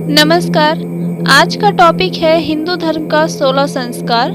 नमस्कार। आज का टॉपिक है हिंदू धर्म का 16 संस्कार।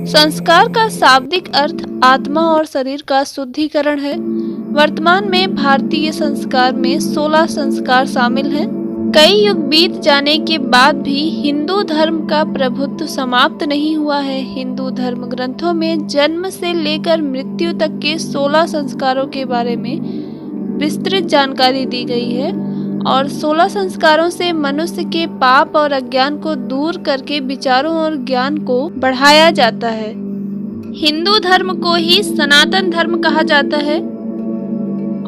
संस्कार का शाब्दिक अर्थ आत्मा और शरीर का शुद्धिकरण है। वर्तमान में भारतीय संस्कार में 16 संस्कार शामिल हैं। कई युग बीत जाने के बाद भी हिंदू धर्म का प्रभुत्व समाप्त नहीं हुआ है। हिंदू धर्म ग्रंथों में जन्म से लेकर मृत्यु तक के 16 संस्कारों के बारे में विस्तृत जानकारी दी गई है और 16 संस्कारों से मनुष्य के पाप और अज्ञान को दूर करके विचारों और ज्ञान को बढ़ाया जाता है। हिंदू धर्म को ही सनातन धर्म कहा जाता है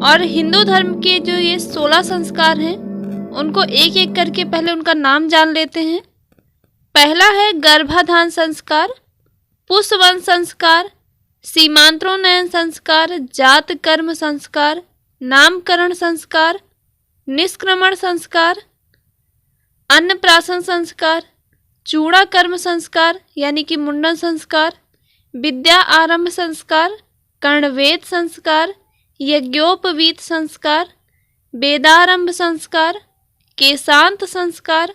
और हिंदू धर्म के जो ये 16 संस्कार हैं उनको एक एक करके पहले उनका नाम जान लेते हैं। पहला है गर्भाधान संस्कार, पुष्पवंश संस्कार, सीमांतरोन्नयन संस्कार, जात कर्म संस्कार, नामकरण संस्कार, निष्क्रमण संस्कार, अन्नप्राशन संस्कार, चूड़ा कर्म संस्कार यानी कि मुंडन संस्कार, विद्या आरंभ संस्कार, कर्णवेद संस्कार, यज्ञोपवीत संस्कार, वेदारंभ संस्कार, केशांत संस्कार,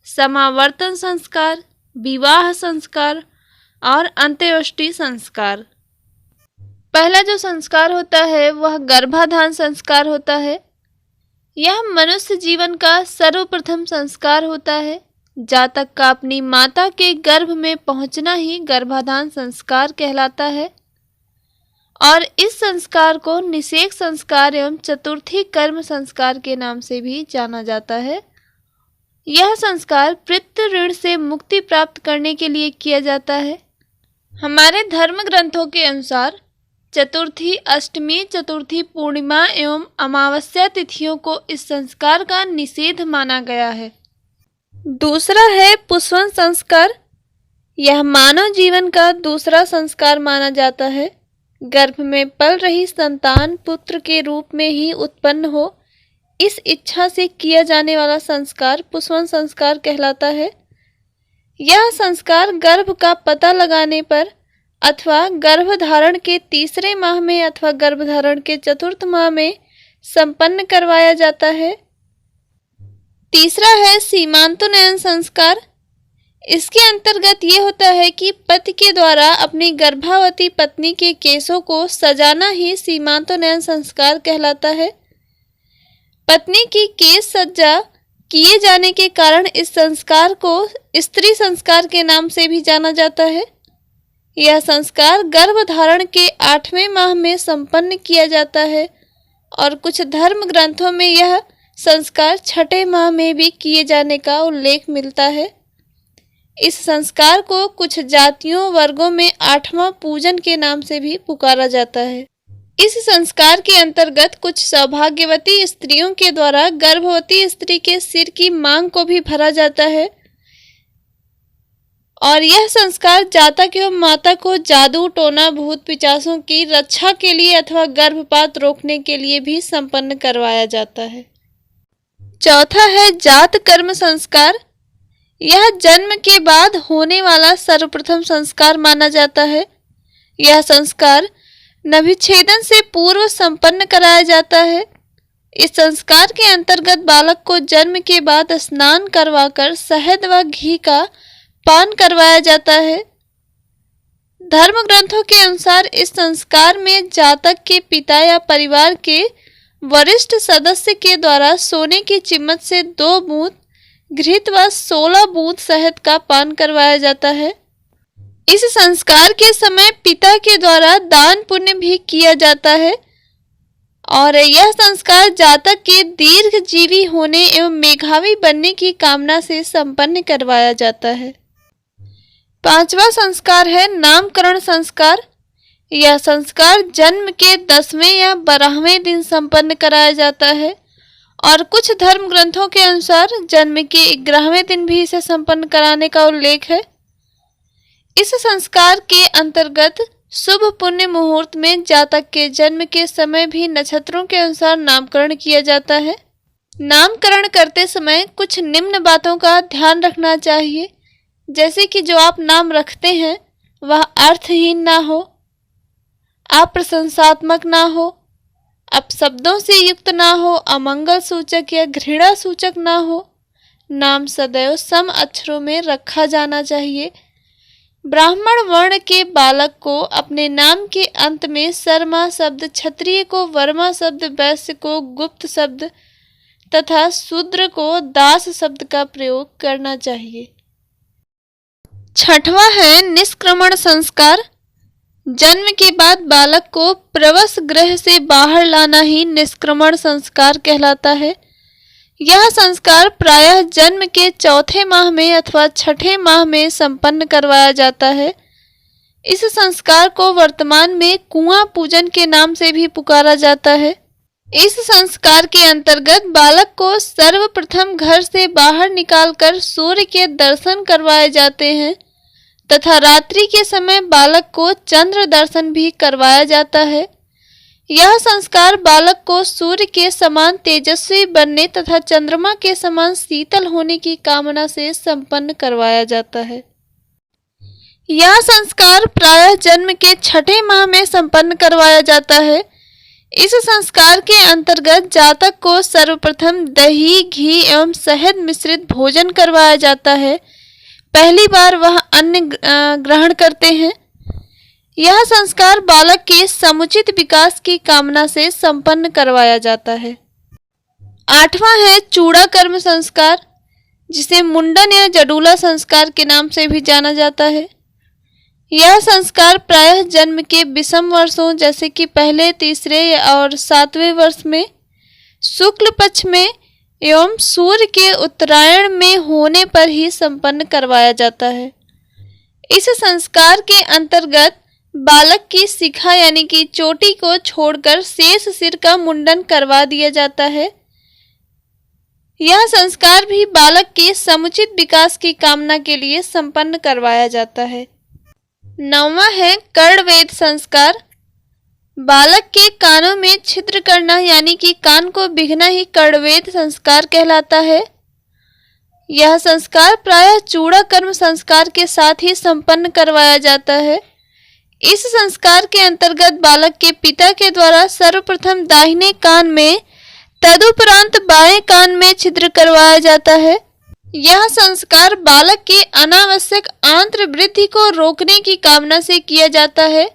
समावर्तन संस्कार, विवाह संस्कार और अंत्येष्टि संस्कार। पहला जो संस्कार होता है वह गर्भाधान संस्कार होता है। यह मनुष्य जीवन का सर्वप्रथम संस्कार होता है। जातक का अपनी माता के गर्भ में पहुंचना ही गर्भाधान संस्कार कहलाता है और इस संस्कार को निषेक संस्कार एवं चतुर्थी कर्म संस्कार के नाम से भी जाना जाता है। यह संस्कार पितृ ऋण से मुक्ति प्राप्त करने के लिए किया जाता है। हमारे धर्म ग्रंथों के अनुसार चतुर्थी, अष्टमी, चतुर्थी, पूर्णिमा एवं अमावस्या तिथियों को इस संस्कार का निषेध माना गया है। दूसरा है पुष्पवंश संस्कार। यह मानव जीवन का दूसरा संस्कार माना जाता है। गर्भ में पल रही संतान पुत्र के रूप में ही उत्पन्न हो, इस इच्छा से किया जाने वाला संस्कार पुष्पवंश संस्कार कहलाता है। यह संस्कार गर्भ का पता लगाने पर अथवा गर्भधारण के तीसरे माह में अथवा गर्भधारण के चतुर्थ माह में संपन्न करवाया जाता है। तीसरा है सीमांतोन्नयन संस्कार। इसके अंतर्गत ये होता है कि पति के द्वारा अपनी गर्भवती पत्नी के केशों को सजाना ही सीमांतोन्नयन संस्कार कहलाता है। पत्नी की केश सज्जा किए जाने के कारण इस संस्कार को स्त्री संस्कार के नाम से भी जाना जाता है। यह संस्कार गर्भधारण के 8वें माह में संपन्न किया जाता है और कुछ धर्म ग्रंथों में यह संस्कार 6ठे माह में भी किए जाने का उल्लेख मिलता है। इस संस्कार को कुछ जातियों वर्गों में 8वां पूजन के नाम से भी पुकारा जाता है। इस संस्कार के अंतर्गत कुछ सौभाग्यवती स्त्रियों के द्वारा गर्भवती स्त्री के सिर की मांग को भी भरा जाता है और यह संस्कार जातक एवं माता को जादू, टोना, भूत पिचासों की रक्षा के लिए अथवा गर्भपात रोकने के लिए भी संपन्न करवाया जाता है। चौथा है जात कर्म संस्कार। यह जन्म के बाद होने वाला सर्वप्रथम संस्कार माना जाता है। यह संस्कार नभिच्छेदन से पूर्व संपन्न कराया जाता है। इस संस्कार के अंतर्गत बालक को जन्म के बाद स्नान करवाकर शहद व घी का पान करवाया जाता है। धर्म ग्रंथों के अनुसार इस संस्कार में जातक के पिता या परिवार के वरिष्ठ सदस्य के द्वारा सोने की चिम्मच से 2 बूंद घृत व 16 बूंद शहद का पान करवाया जाता है। इस संस्कार के समय पिता के द्वारा दान पुण्य भी किया जाता है और यह संस्कार जातक के दीर्घजीवी होने एवं मेधावी बनने की कामना से संपन्न करवाया जाता है। 5वां संस्कार है नामकरण संस्कार। यह संस्कार जन्म के 10वें या 12वें दिन संपन्न कराया जाता है और कुछ धर्म ग्रंथों के अनुसार जन्म के 11वें दिन भी इसे संपन्न कराने का उल्लेख है। इस संस्कार के अंतर्गत शुभ पुण्य मुहूर्त में जातक के जन्म के समय भी नक्षत्रों के अनुसार नामकरण किया जाता है। नामकरण करते समय कुछ निम्न बातों का ध्यान रखना चाहिए, जैसे कि जो आप नाम रखते हैं वह अर्थहीन ना हो, अप्रशंसात्मक ना हो, अपशब्दों से युक्त ना हो, अमंगल सूचक या घृणा सूचक ना हो, नाम सदैव सम अक्षरों में रखा जाना चाहिए। ब्राह्मण वर्ण के बालक को अपने नाम के अंत में शर्मा शब्द, क्षत्रिय को वर्मा शब्द, वैश्य को गुप्त शब्द तथा शूद्र को दास शब्द का प्रयोग करना चाहिए। छठवां है निष्क्रमण संस्कार। जन्म के बाद बालक को प्रवश गृह से बाहर लाना ही निष्क्रमण संस्कार कहलाता है। यह संस्कार प्रायः जन्म के चौथे माह में अथवा छठे माह में संपन्न करवाया जाता है। इस संस्कार को वर्तमान में कुआं पूजन के नाम से भी पुकारा जाता है। इस संस्कार के अंतर्गत बालक को सर्वप्रथम घर से बाहर निकालकर सूर्य के दर्शन करवाए जाते हैं तथा रात्रि के समय बालक को चंद्र दर्शन भी करवाया जाता है। यह संस्कार बालक को सूर्य के समान तेजस्वी बनने तथा चंद्रमा के समान शीतल होने की कामना से संपन्न करवाया जाता है। यह संस्कार प्रायः जन्म के छठे माह में संपन्न करवाया जाता है। इस संस्कार के अंतर्गत जातक को सर्वप्रथम दही, घी एवं शहद मिश्रित भोजन करवाया जाता है। पहली बार वह अन्न ग्रहण करते हैं। यह संस्कार बालक के समुचित विकास की कामना से संपन्न करवाया जाता है। आठवां है चूड़ा कर्म संस्कार, जिसे मुंडन या जडूला संस्कार के नाम से भी जाना जाता है। यह संस्कार प्रायः जन्म के विषम वर्षों जैसे कि पहले, तीसरे और सातवें वर्ष में, शुक्ल पक्ष में एवं सूर्य के उत्तरायण में होने पर ही संपन्न करवाया जाता है। इस संस्कार के अंतर्गत बालक की शिखा यानी कि चोटी को छोड़कर शेष सिर का मुंडन करवा दिया जाता है। यह संस्कार भी बालक के समुचित विकास की कामना के लिए संपन्न करवाया जाता है। नौवां है कर्णवेध संस्कार। बालक के कानों में छिद्र करना यानी कि कान को बिगना ही कर्णवेध संस्कार कहलाता है। यह संस्कार प्रायः चूड़ा कर्म संस्कार के साथ ही संपन्न करवाया जाता है। इस संस्कार के अंतर्गत बालक के पिता के द्वारा सर्वप्रथम दाहिने कान में, तदुपरांत बाएं कान में छिद्र करवाया जाता है। यह संस्कार बालक के अनावश्यक आंत्र वृद्धि को रोकने की कामना से किया जाता है।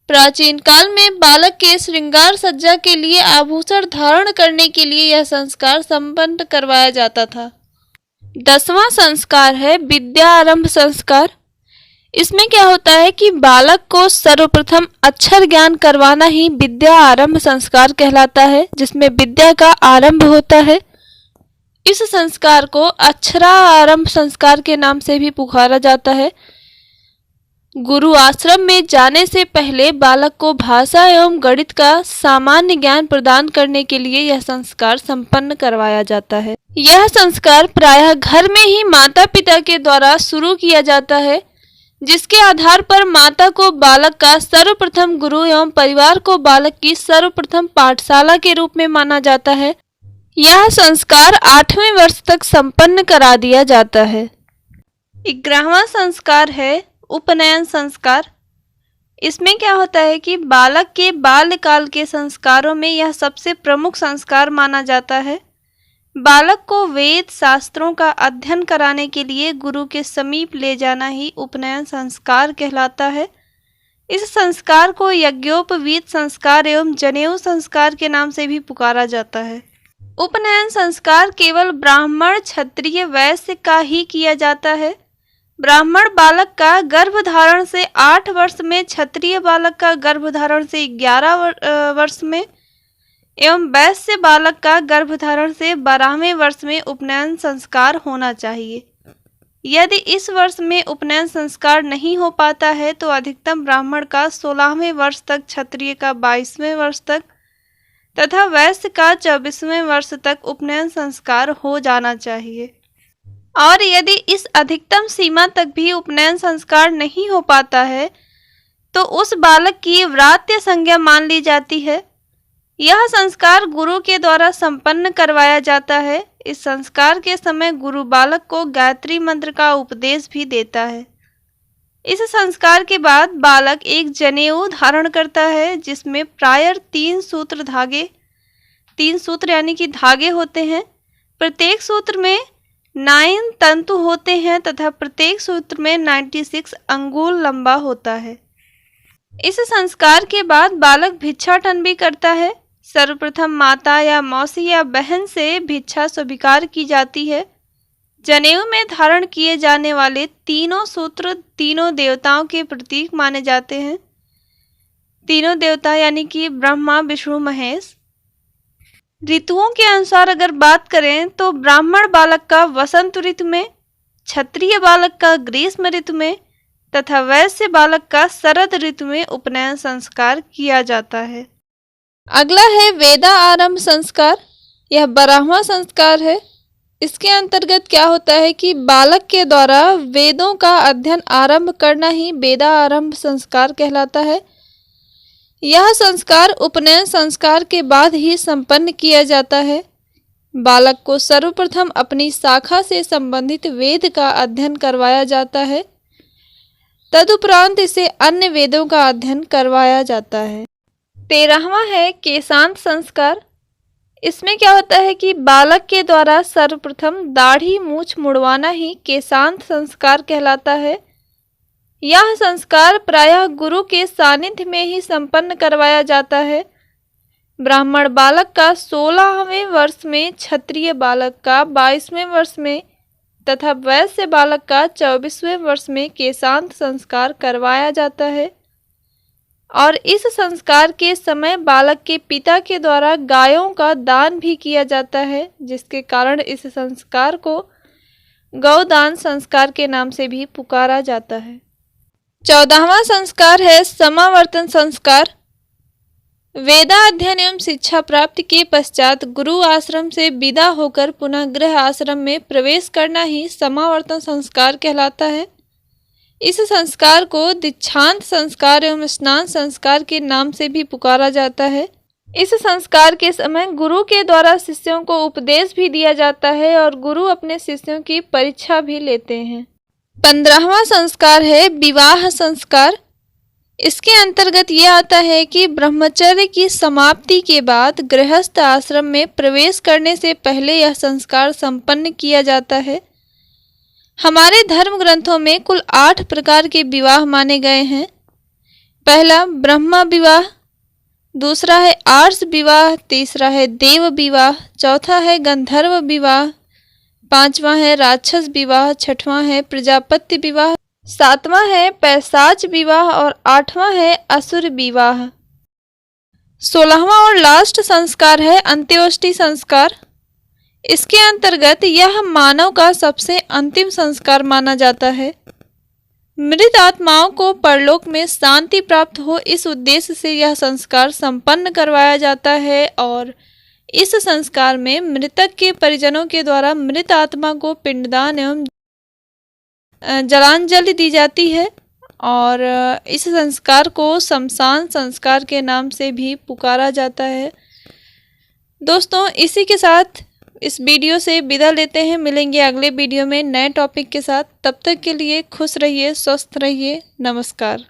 प्राचीन काल में बालक के श्रृंगार सज्जा के लिए आभूषण धारण करने के लिए यह संस्कार संपन्न करवाया जाता था। 10वां संस्कार है विद्या आरंभ संस्कार। इसमें क्या होता है कि बालक को सर्वप्रथम अक्षर ज्ञान करवाना ही विद्या आरंभ संस्कार कहलाता है, जिसमें विद्या का आरंभ होता है। इस संस्कार को अक्षरारंभ संस्कार के नाम से भी पुकारा जाता है। गुरु आश्रम में जाने से पहले बालक को भाषा एवं गणित का सामान्य ज्ञान प्रदान करने के लिए यह संस्कार संपन्न करवाया जाता है। यह संस्कार प्रायः घर में ही माता पिता के द्वारा शुरू किया जाता है, जिसके आधार पर माता को बालक का सर्वप्रथम गुरु एवं परिवार को बालक की सर्वप्रथम पाठशाला के रूप में माना जाता है। यह संस्कार 8वें वर्ष तक संपन्न करा दिया जाता है। 11वां संस्कार है उपनयन संस्कार। इसमें क्या होता है कि बालक के बाल्यकाल के संस्कारों में यह सबसे प्रमुख संस्कार माना जाता है। बालक को वेद शास्त्रों का अध्ययन कराने के लिए गुरु के समीप ले जाना ही उपनयन संस्कार कहलाता है। इस संस्कार को यज्ञोपवीत संस्कार एवं जनेऊ संस्कार के नाम से भी पुकारा जाता है। उपनयन संस्कार केवल ब्राह्मण, क्षत्रिय, वैश्य का ही किया जाता है। ब्राह्मण बालक का गर्भधारण से 8 वर्ष में, क्षत्रिय बालक का गर्भधारण से 11 वर्ष में एवं वैश्य बालक का गर्भधारण से 12वें वर्ष में उपनयन संस्कार होना चाहिए। यदि इस वर्ष में उपनयन संस्कार नहीं हो पाता है तो अधिकतम ब्राह्मण का 16वें वर्ष तक, क्षत्रिय का 22वें वर्ष तक तथा वैश्य का 24वें वर्ष तक उपनयन संस्कार हो जाना चाहिए। और यदि इस अधिकतम सीमा तक भी उपनयन संस्कार नहीं हो पाता है तो उस बालक की व्रात्य संज्ञा मान ली जाती है। यह संस्कार गुरु के द्वारा संपन्न करवाया जाता है। इस संस्कार के समय गुरु बालक को गायत्री मंत्र का उपदेश भी देता है। इस संस्कार के बाद बालक एक जनेऊ धारण करता है, जिसमें प्रायः 3 सूत्र यानी कि धागे होते हैं। प्रत्येक सूत्र में 9 तंतु होते हैं तथा प्रत्येक सूत्र में 96 अंगुल लंबा होता है। इस संस्कार के बाद बालक भिक्षाटन भी करता है। सर्वप्रथम माता या मौसी या बहन से भिक्षा स्वीकार की जाती है। जनेऊ में धारण किए जाने वाले तीनों सूत्र तीनों देवताओं के प्रतीक माने जाते हैं। तीनों देवता यानी कि ब्रह्मा, विष्णु, महेश। ऋतुओं के अनुसार अगर बात करें तो ब्राह्मण बालक का वसंत ऋतु में, क्षत्रिय बालक का ग्रीष्म ऋतु में तथा वैश्य बालक का शरद ऋतु में उपनयन संस्कार किया जाता है। अगला है वेदा आरंभ संस्कार। यह 12वां संस्कार है। इसके अंतर्गत क्या होता है कि बालक के द्वारा वेदों का अध्ययन आरंभ करना ही वेदा आरंभ संस्कार कहलाता है। यह संस्कार उपनयन संस्कार के बाद ही संपन्न किया जाता है। बालक को सर्वप्रथम अपनी शाखा से संबंधित वेद का अध्ययन करवाया जाता है। तदुपरांत इसे अन्य वेदों का अध्ययन करवाया जाता है। 13वां है केशांत संस्कार। इसमें क्या होता है कि बालक के द्वारा सर्वप्रथम दाढ़ी मूछ मुड़वाना ही केशांत संस्कार कहलाता है। यह संस्कार प्रायः गुरु के सानिध्य में ही संपन्न करवाया जाता है। ब्राह्मण बालक का 16वें वर्ष में, क्षत्रिय बालक का 22वें वर्ष में तथा वैश्य बालक का 24वें वर्ष में केशांत संस्कार करवाया जाता है। और इस संस्कार के समय बालक के पिता के द्वारा गायों का दान भी किया जाता है, जिसके कारण इस संस्कार को गौदान संस्कार के नाम से भी पुकारा जाता है। 14वां संस्कार है समावर्तन संस्कार। वेदा अध्ययन एवं शिक्षा प्राप्ति के पश्चात गुरु आश्रम से विदा होकर पुनः गृह आश्रम में प्रवेश करना ही समावर्तन संस्कार कहलाता है। इस संस्कार को दीक्षांत संस्कार एवं स्नान संस्कार के नाम से भी पुकारा जाता है। इस संस्कार के समय गुरु के द्वारा शिष्यों को उपदेश भी दिया जाता है और गुरु अपने शिष्यों की परीक्षा भी लेते हैं। 15वां संस्कार है विवाह संस्कार। इसके अंतर्गत ये आता है कि ब्रह्मचर्य की समाप्ति के बाद गृहस्थ आश्रम में प्रवेश करने से पहले यह संस्कार संपन्न किया जाता है। हमारे धर्म ग्रंथों में कुल 8 प्रकार के विवाह माने गए हैं। पहला ब्रह्मा विवाह, दूसरा है आर्ष विवाह, तीसरा है देव विवाह, चौथा है गंधर्व विवाह, 5वां है राक्षस विवाह, 6वां है प्रजापति विवाह, 7वां है पैशाच विवाह और 8वां है असुर विवाह। 16वां और लास्ट संस्कार है अंत्योष्टि संस्कार। इसके अंतर्गत यह मानव का सबसे अंतिम संस्कार माना जाता है। मृत आत्माओं को परलोक में शांति प्राप्त हो, इस उद्देश्य से यह संस्कार संपन्न करवाया जाता है और इस संस्कार में मृतक के परिजनों के द्वारा मृत आत्मा को पिंडदान एवं जलांजलि दी जाती है और इस संस्कार को शमशान संस्कार के नाम से भी पुकारा जाता है। दोस्तों, इसी के साथ इस वीडियो से विदा लेते हैं। मिलेंगे अगले वीडियो में नए टॉपिक के साथ। तब तक के लिए खुश रहिए, स्वस्थ रहिए। नमस्कार।